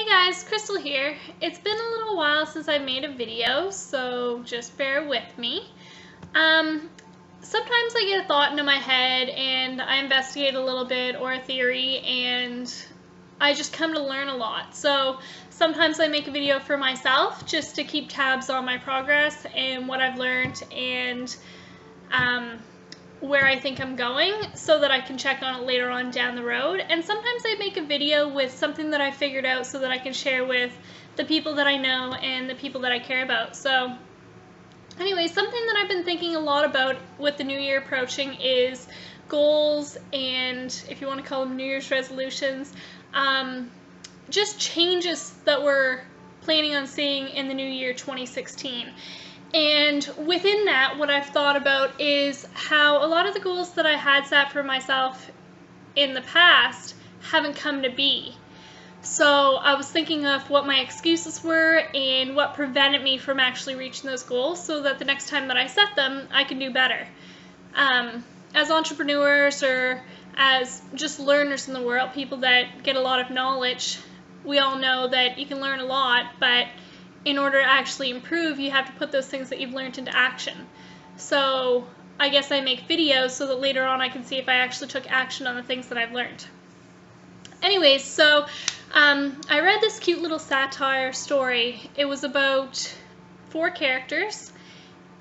guys, Crystal here. It's been a little while since I made a video, so just bear with me. Sometimes I get a thought into my head and I investigate a little bit or a theory and I just come to learn a lot. So sometimes I make a video for myself just to keep tabs on my progress and what I've learned and where I think I'm going so that I can check on it later on down the road. And sometimes I make a video with something that I figured out so that I can share with the people that I know and the people that I care about. So anyway, something that I've been thinking a lot about with the new year approaching is goals and, if you want to call them, New Year's resolutions, just changes that we're planning on seeing in the new year 2016. And within that, what I've thought about is how a lot of the goals that I had set for myself in the past haven't come to be. So I was thinking of what my excuses were and what prevented me from actually reaching those goals so that the next time that I set them, I can do better. As entrepreneurs or as just learners in the world, people that get a lot of knowledge, we all know that you can learn a lot, but in order to actually improve, you have to put those things that you've learned into action. So I guess I make videos so that later on I can see if I actually took action on the things that I've learned. Anyways, so I read this cute little satire story. It was about 4 characters,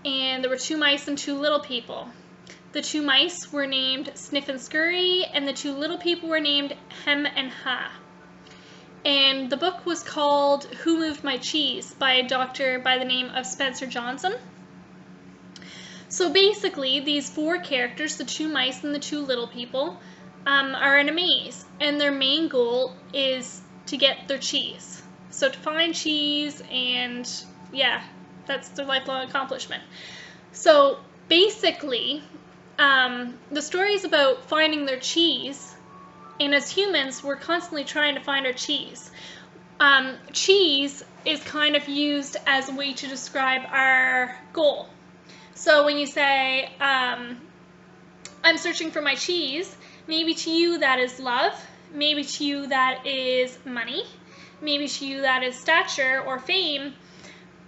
and there were 2 mice and 2 little people. The 2 mice were named Sniff and Scurry, and the 2 little people were named Hem and Ha. And the book was called Who Moved My Cheese by a doctor by the name of Spencer Johnson. So basically, these 4 characters, the 2 mice and the 2 little people, are in a maze, and their main goal is to get their cheese. So to find cheese, and yeah, that's their lifelong accomplishment. So basically, the story is about finding their cheese. And as humans, we're constantly trying to find our cheese. Cheese is kind of used as a way to describe our goal. So when you say, I'm searching for my cheese, maybe to you that is love, maybe to you that is money, maybe to you that is stature or fame,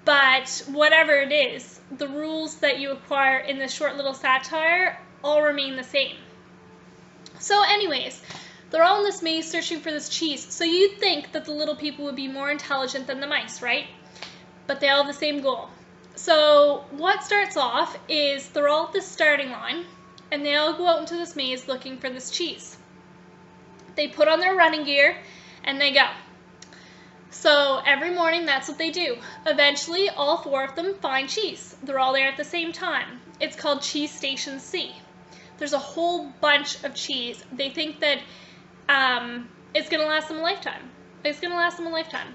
but whatever it is, the rules that you acquire in this short little satire all remain the same. So anyways, they're all in this maze searching for this cheese. So you'd think that the little people would be more intelligent than the mice, right? But they all have the same goal. So what starts off is they're all at this starting line, and they all go out into this maze looking for this cheese. They put on their running gear, and they go. So every morning, that's what they do. Eventually, all 4 of them find cheese. They're all there at the same time. It's called Cheese Station C. There's a whole bunch of cheese. They think that it's going to last them a lifetime. It's going to last them a lifetime.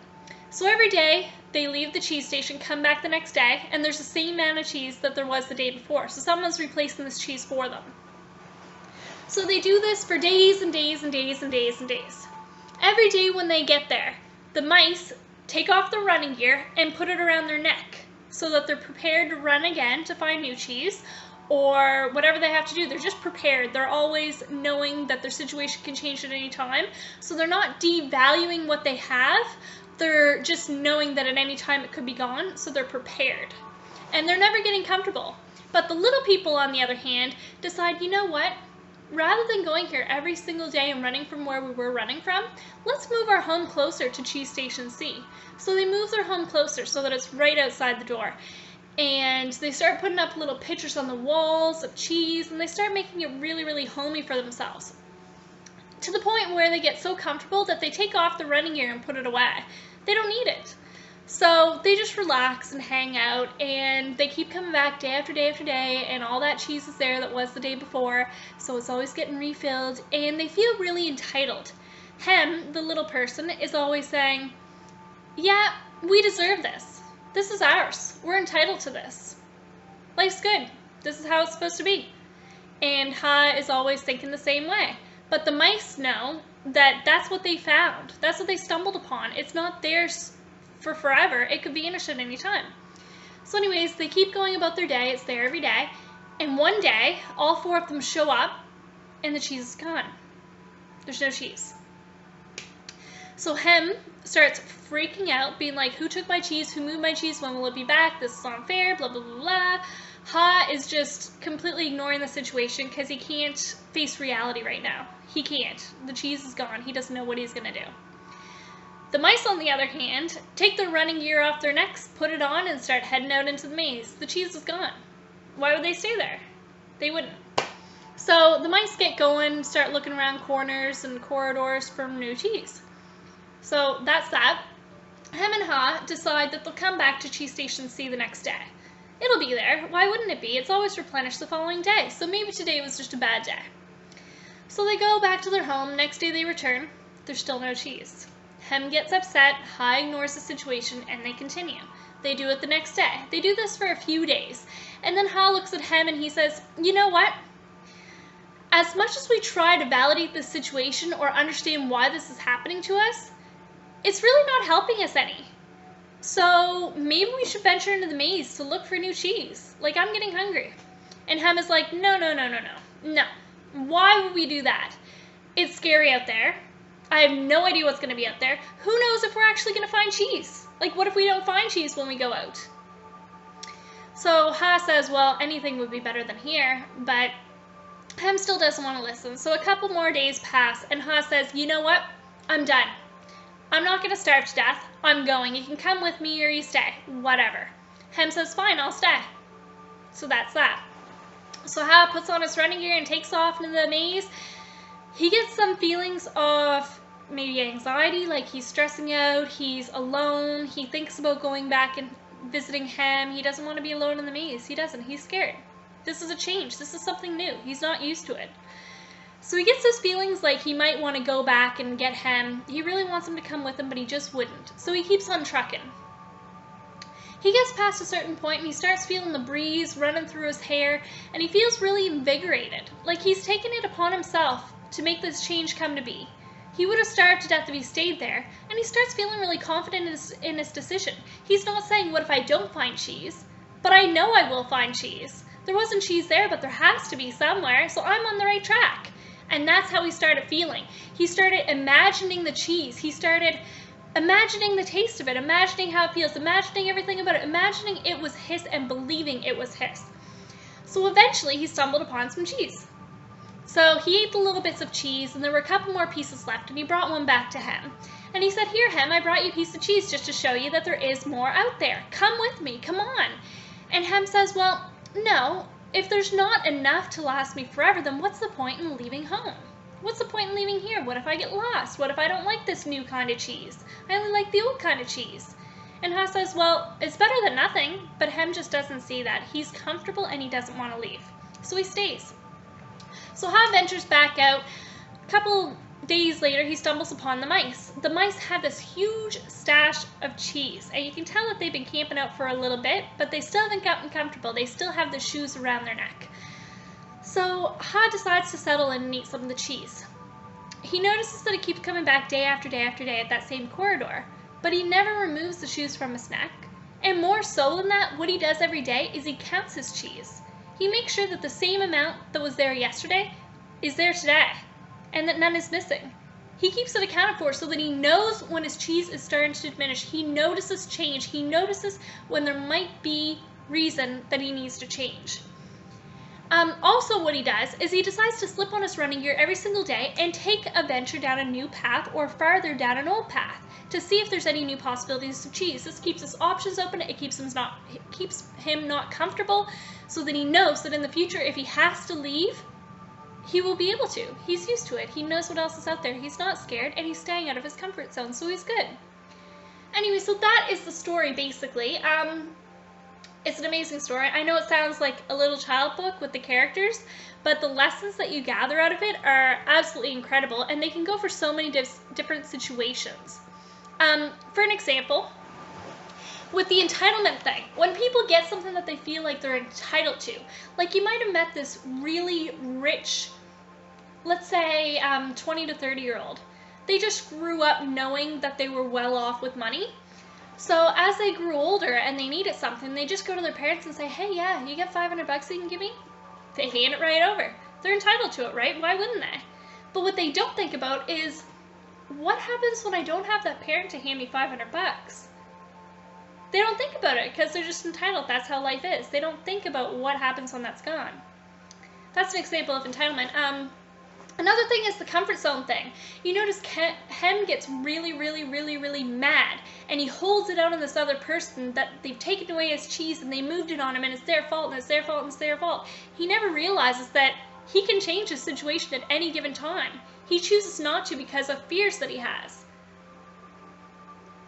So every day, they leave the cheese station, come back the next day, and there's the same amount of cheese that there was the day before. So someone's replacing this cheese for them. So they do this for days and days and days and days and days. Every day when they get there, the mice take off their running gear and put it around their neck so that they're prepared to run again to find new cheese, or whatever they have to do. They're just prepared. They're always knowing that their situation can change at any time. So they're not devaluing what they have. They're just knowing that at any time it could be gone, so they're prepared. And they're never getting comfortable. But the little people, on the other hand, decide, you know what? Rather than going here every single day and running from where we were running from, let's move our home closer to Cheese Station C. So they move their home closer so that it's right outside the door. And they start putting up little pictures on the walls of cheese, and they start making it really, really homey for themselves. To the point where they get so comfortable that they take off the running gear and put it away. They don't need it. So they just relax and hang out, and they keep coming back day after day after day, and all that cheese is there that was the day before, so it's always getting refilled, and they feel really entitled. Hem, the little person, is always saying, yeah, we deserve this. This is ours. We're entitled to this. Life's good. This is how it's supposed to be. And Ha is always thinking the same way. But the mice know that that's what they found. That's what they stumbled upon. It's not theirs for forever. It could vanish at any time. So anyways, they keep going about their day. It's there every day. And one day, all 4 of them show up, and the cheese is gone. There's no cheese. So Hem starts freaking out, being like, who took my cheese? Who moved my cheese? When will it be back? This is unfair, blah, blah, blah, blah. Ha is just completely ignoring the situation because he can't face reality right now. He can't. The cheese is gone. He doesn't know what he's going to do. The mice, on the other hand, take their running gear off their necks, put it on, and start heading out into the maze. The cheese is gone. Why would they stay there? They wouldn't. So the mice get going, start looking around corners and corridors for new cheese. So that's that. Hem and Ha decide that they'll come back to Cheese Station C the next day. It'll be there. Why wouldn't it be? It's always replenished the following day, so maybe today was just a bad day. So they go back to their home. Next day they return. There's still no cheese. Hem gets upset, Ha ignores the situation, and they continue. They do it the next day. They do this for a few days. And then Ha looks at Hem and he says, you know what? As much as we try to validate this situation or understand why this is happening to us, it's really not helping us any. So maybe we should venture into the maze to look for new cheese. Like, I'm getting hungry. And Hem is like, no. Why would we do that? It's scary out there. I have no idea what's going to be out there. Who knows if we're actually going to find cheese? Like, what if we don't find cheese when we go out? So Ha says, well, anything would be better than here, but Hem still doesn't want to listen. So a couple more days pass, and Ha says, you know what? I'm done. I'm not going to starve to death. I'm going. You can come with me or you stay. Whatever. Hem says, fine, I'll stay. So that's that. So Ha puts on his running gear and takes off into the maze. He gets some feelings of maybe anxiety, like he's stressing out, he's alone, he thinks about going back and visiting Hem. He doesn't want to be alone in the maze. He doesn't. He's scared. This is a change. This is something new. He's not used to it. So he gets those feelings like he might want to go back and get Hem. He really wants him to come with him, but he just wouldn't. So he keeps on trucking. He gets past a certain point and he starts feeling the breeze running through his hair, and he feels really invigorated, like he's taken it upon himself to make this change come to be. He would have starved to death if he stayed there, and he starts feeling really confident in his decision. He's not saying, what if I don't find cheese? But I know I will find cheese. There wasn't cheese there, but there has to be somewhere, so I'm on the right track. And that's how he started feeling. He started imagining the cheese. He started imagining the taste of it, imagining how it feels, imagining everything about it, imagining it was his and believing it was his. So eventually he stumbled upon some cheese. So he ate the little bits of cheese, and there were a couple more pieces left, and he brought one back to Hem. And he said, here, Hem, I brought you a piece of cheese just to show you that there is more out there. Come with me, come on. And Hem says, well, no, if there's not enough to last me forever, then what's the point in leaving home? What's the point in leaving here? What if I get lost? What if I don't like this new kind of cheese? I only like the old kind of cheese. And Ha says, well, it's better than nothing, but Hem just doesn't see that. He's comfortable and he doesn't want to leave. So he stays. So Ha ventures back out. A couple days later, he stumbles upon the mice. The mice have this huge stash of cheese, and you can tell that they've been camping out for a little bit, but they still haven't gotten comfortable. They still have the shoes around their neck. So Ha decides to settle in and eat some of the cheese. He notices that it keeps coming back day after day after day at that same corridor, but he never removes the shoes from his neck. And more so than that, what he does every day is he counts his cheese. He makes sure that the same amount that was there yesterday is there today, and that none is missing. He keeps it accounted for so that he knows when his cheese is starting to diminish. He notices change. He notices when there might be reason that he needs to change. Also what he does is he decides to slip on his running gear every single day and take a venture down a new path or farther down an old path to see if there's any new possibilities of cheese. This keeps his options open. It keeps him not comfortable, so that he knows that in the future, if he has to leave, he will be able to. He's used to it. He knows what else is out there. He's not scared, and he's staying out of his comfort zone, so he's good. Anyway, so that is the story, basically. It's an amazing story. I know it sounds like a little child book with the characters, but the lessons that you gather out of it are absolutely incredible, and they can go for so many different situations. For an example, with the entitlement thing, when people get something that they feel like they're entitled to, like you might have met this really rich, let's say 20 to 30-year-old. They just grew up knowing that they were well off with money. So as they grew older and they needed something, they just go to their parents and say, hey, yeah, you got $500 that you can give me? They hand it right over. They're entitled to it, right? Why wouldn't they? But what they don't think about is what happens when I don't have that parent to hand me $500? They don't think about it because they're just entitled. That's how life is. They don't think about what happens when that's gone. That's an example of entitlement. Another thing is the comfort zone thing. You notice Hem gets really, really, really, really mad, and he holds it out on this other person that they've taken away his cheese and they moved it on him and it's their fault and it's their fault and it's their fault. He never realizes that he can change his situation at any given time. He chooses not to because of fears that he has.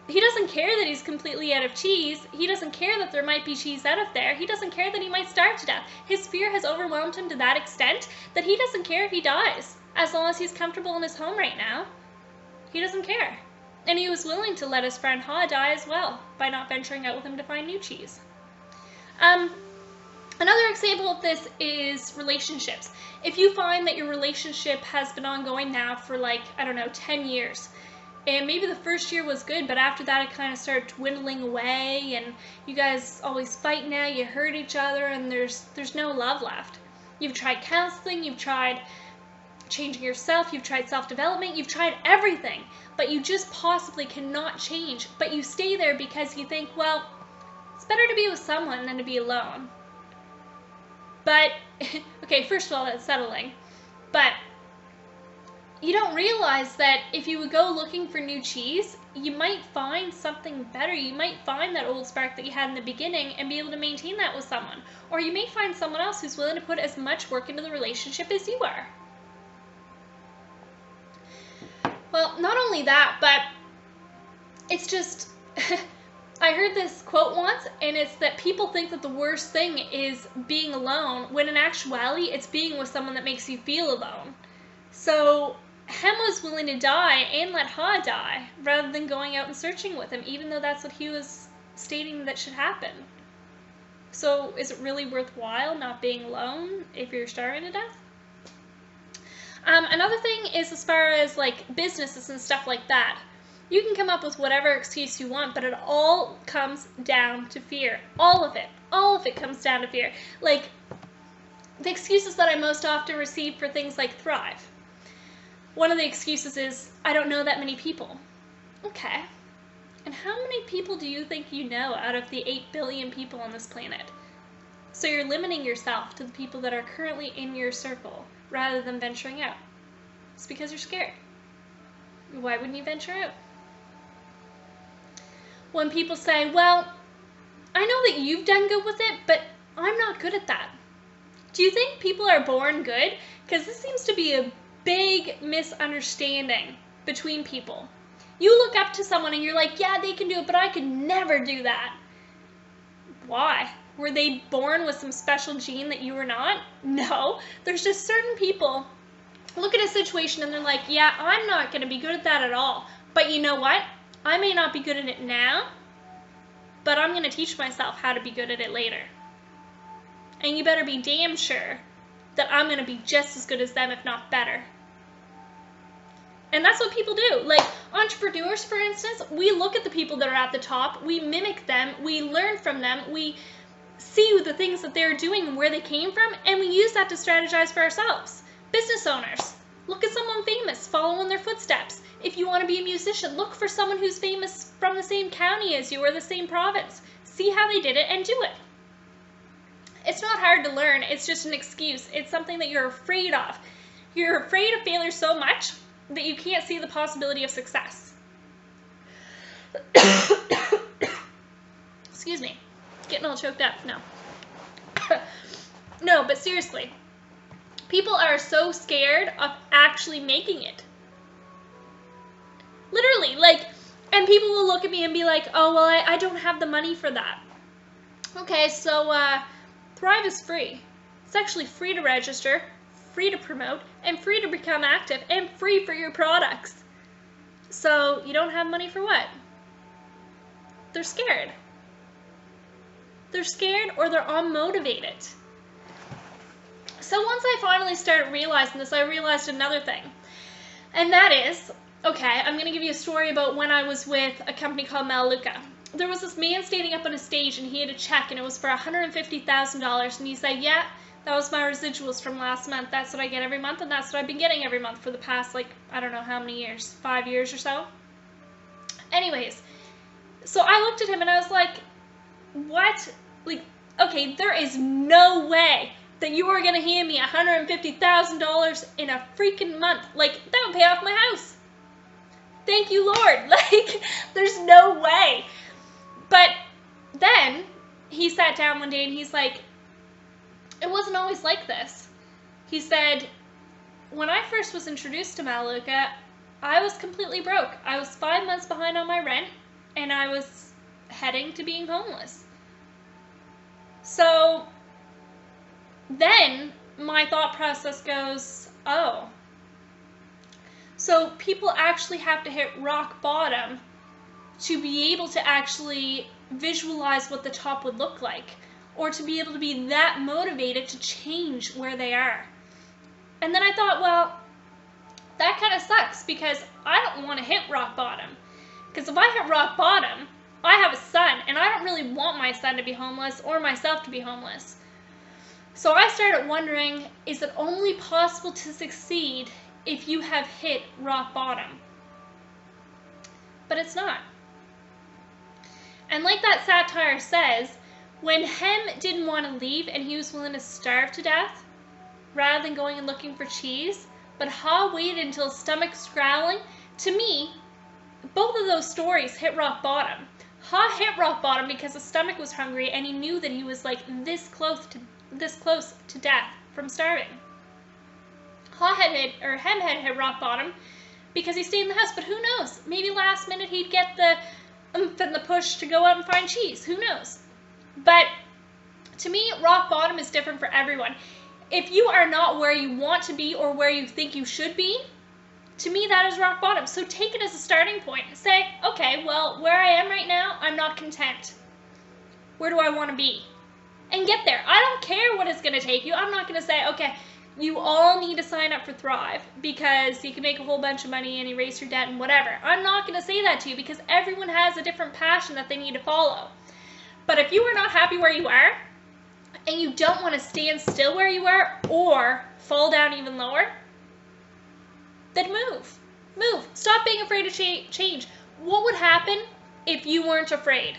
He doesn't care that he's completely out of cheese. He doesn't care that there might be cheese out of there. He doesn't care that he might starve to death. His fear has overwhelmed him to that extent that he doesn't care if he dies. As long as he's comfortable in his home right now, he doesn't care. And he was willing to let his friend Ha die as well by not venturing out with him to find new cheese. Another example of this is relationships. If you find that your relationship has been ongoing now for like, I don't know, 10 years, and maybe the first year was good, but after that it kind of started dwindling away, and you guys always fight now, you hurt each other, and there's no love left. You've tried counseling, you've tried changing yourself, you've tried self-development, you've tried everything, but you just possibly cannot change, but you stay there because you think, well, it's better to be with someone than to be alone. But, okay, first of all, that's settling, but you don't realize that if you would go looking for new cheese, you might find something better. You might find that old spark that you had in the beginning and be able to maintain that with someone. Or you may find someone else who's willing to put as much work into the relationship as you are. Well, not only that, but it's just, I heard this quote once, and it's that people think that the worst thing is being alone, when in actuality, it's being with someone that makes you feel alone. So Hem was willing to die and let Ha die, rather than going out and searching with him, even though that's what he was stating that should happen. So is it really worthwhile not being alone if you're starving to death? Another thing is as far as like businesses and stuff like that. You can come up with whatever excuse you want, but it all comes down to fear. All of it comes down to fear. Like, the excuses that I most often receive for things like Thrive. One of the excuses is, I don't know that many people. Okay. And how many people do you think you know out of the 8 billion people on this planet? So you're limiting yourself to the people that are currently in your circle, rather than venturing out. It's because you're scared. Why wouldn't you venture out? When people say, well, I know that you've done good with it, but I'm not good at that. Do you think people are born good? Because this seems to be a big misunderstanding between people. You look up to someone and you're like, yeah, they can do it, but I could never do that. Why? Were they born with some special gene that you were not? No. There's just certain people look at a situation and they're like, yeah, I'm not going to be good at that at all. But you know what? I may not be good at it now, but I'm going to teach myself how to be good at it later. And you better be damn sure that I'm going to be just as good as them, if not better. And that's what people do. Like entrepreneurs, for instance, we look at the people that are at the top, we mimic them, we learn from them, we see the things that they're doing and where they came from, and we use that to strategize for ourselves. Business owners, look at someone famous, follow in their footsteps. If you want to be a musician, look for someone who's famous from the same county as you or the same province. See how they did it and do it. It's not hard to learn, it's just an excuse. It's something that you're afraid of. You're afraid of failure so much that you can't see the possibility of success. Excuse me. Getting all choked up. No. No, but seriously. People are so scared of actually making it. Literally, like, and people will look at me and be like, oh, well, I don't have the money for that. Okay, so Thrive is free. It's actually free to register, free to promote, and free to become active, and free for your products. So you don't have money for what? They're scared. They're scared or they're unmotivated. So once I finally started realizing this, I realized another thing. And that is, okay, I'm going to give you a story about when I was with a company called Melaleuca. There was this man standing up on a stage and he had a check and it was for $150,000 and he said, yeah, That was my residuals from last month. That's what I get every month, and that's what I've been getting every month for the past, like, I don't know how many years, 5 years or so. Anyways, so I looked at him and I was like, what? Like, okay, there is no way that you are going to hand me $150,000 in a freaking month. Like, that would pay off my house. Thank you, Lord. Like, there's no way. But then he sat down one day and he's like, it wasn't always like this. He said, when I first was introduced to Maluka, I was completely broke. I was 5 months behind on my rent, and I was heading to being homeless. So then my thought process goes, oh, so people actually have to hit rock bottom to be able to actually visualize what the top would look like, or to be able to be that motivated to change where they are. And then I thought, well, that kind of sucks, because I don't want to hit rock bottom. Because if I hit rock bottom, I have a son, and I don't really want my son to be homeless or myself to be homeless. So I started wondering, is it only possible to succeed if you have hit rock bottom? But it's not. And like that satire says, when Hem didn't want to leave and he was willing to starve to death, rather than going and looking for cheese, but Ha waited until his stomach's growling, to me, both of those stories hit rock bottom. Ha hit rock bottom because his stomach was hungry and he knew that he was like this close to death from starving. Hem had hit rock bottom because he stayed in the house, but who knows? Maybe last minute he'd get the oomph and the push to go out and find cheese. Who knows? But to me, rock bottom is different for everyone. If you are not where you want to be or where you think you should be, to me that is rock bottom. So take it as a starting point. Say, okay, well, where I am right now, I'm not content. Where do I want to be? And get there. I don't care what it's going to take you. I'm not going to say, okay, you all need to sign up for Thrive because you can make a whole bunch of money and erase your debt and whatever. I'm not going to say that to you because everyone has a different passion that they need to follow. But if you are not happy where you are, and you don't want to stand still where you are or fall down even lower, then move. Move. Stop being afraid to change. What would happen if you weren't afraid?